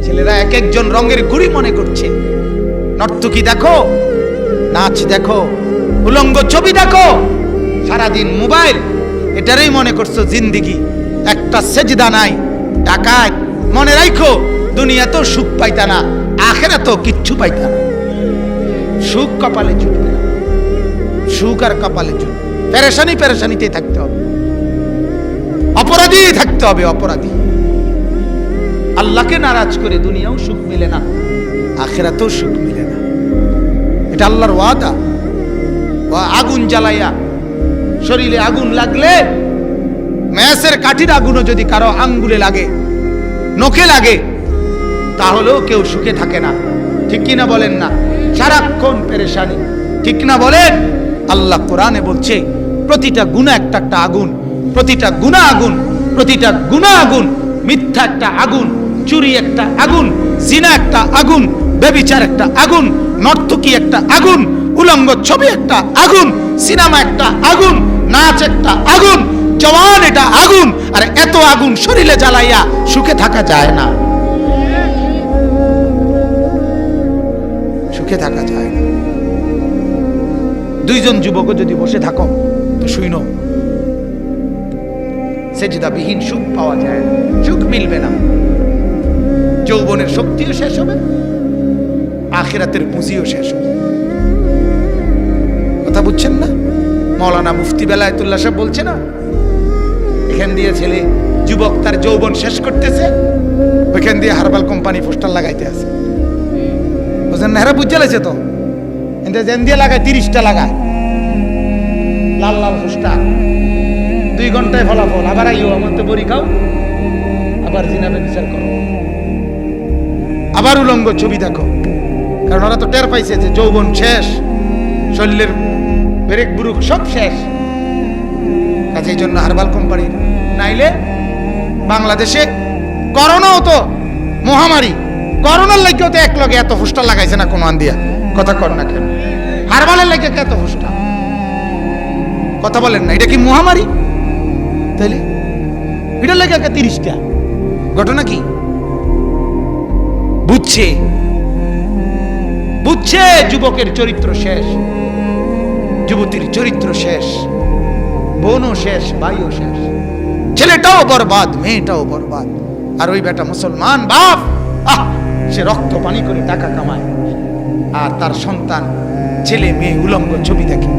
ছেলেরা এক একজন রঙের গুড়ি মনে করছে। নর্তকী দেখো, নাচ দেখো, উলঙ্গ ছবি দেখো, সারাদিন মোবাইল, এটারই মনে করছো জিন্দিগি। একটা সেজদা নাই, টাকায় মনে রাখো দুনিয়াতেও সুখ পাইতা না, আখিরাতেও কিচ্ছু পাইতা না। সুখ কপালে জুটবে না, সুখ আর কপালে জুটবে, পেরেশানিতেই থাকতে হবে, অপরাধী থাকতে হবে, অপরাধী। আল্লাহকে নারাজ করে দুনিয়াও সুখ মিলে না, আখিরাতেও সুখ মিলে না। এটা আল্লাহর ওয়াদা। আগুন জ্বালাইয়া, শরীরে আগুন লাগলে, ম্যাসের কাঠির আগুনও যদি কারো আঙ্গুলে লাগে, নখে লাগে, তাহলেও কেউ সুখে থাকে না। ঠিক কিনা বলেন না? সারাক্ষণ পেরেশানি, ঠিক না বলেন? আল্লাহ কোরআনে বলছে প্রতিটা গুনাহ একটা একটা আগুন, প্রতিটা গুনাহ আগুন, প্রতিটা গুনাহ আগুন। মিথ্যা একটা আগুন, চুরি একটা আগুন, জিনা একটা আগুন, ব্যভিচার একটা আগুন, নর্তকী একটা আগুন, উলঙ্গ ছবি একটা আগুন, সিনেমা একটা আগুন, নাচ একটা আগুন, জওয়ান এটা আগুন। আর এত আগুন শরীরে জ্বালাইয়া সুখে থাকা যায় না, সুখে থাকা যায় না। দুইজন যুবক যদি বসে থাকো তো শুইনো, সেজদাবিহীন সুখ পাওয়া যায় না, সুখ মিলবে না। যৌবনের শক্তিও শেষ হবে, আখিরাতের পুঁজিও শেষ হবে। কথা বুঝছেন না? মাওলানা মুফতি বেলায়েতুল্লাহ সাহেব বলছে না, এখান দিয়ে ছেলে যুবক তার যৌবন শেষ করতেছে, ওইখান দিয়ে হারবাল কোম্পানি পোস্টার লাগাইতে আছে। বুঝলেন না? হেরা বুঝে লেছে তো, যেন দিয়ে লাগায় 30টা লাগায় লাল লাল পোস্টার, 2 ঘন্টায় ফলাফল, আবার আইও আমার তো বড়ি খাও, আবার জিনাবে বিচার করো, আবার উলঙ্গ ছবি দেখো। কারণ ওরা তো টের পাইছে যে যৌবন শেষ, শরীরের ব্রেক বুরুক সব শেষ। কাজে এই জন্য হারবাল কোম্পানির, নাইলে বাংলাদেশে করোনাও তো মহামারী, করোনার লাগিও তো এক লগে এত পোস্টার লাগাইছে না কোন আন্দিয়া। কথা কর না কেন? হারবালের লাগে এত পোস্টার, কথা বলেন না? এটা কি মহামারী? তাইলে এটার লাগে 30টা। ঘটনা কি? বুঝছে, বুঝছে যুবকের চরিত্র শেষ, যুবতীর চরিত্র শেষ, বোনও শেষ, ভাইও শেষ, ছেলেটাও বরবাদ, মেয়েটাও বরবাদ। আর ওই বেটা মুসলমান বাপ, সে রক্ত পানি করে টাকা কামায়, আর তার সন্তান ছেলে মেয়ে উলঙ্গ ছবি দেখে।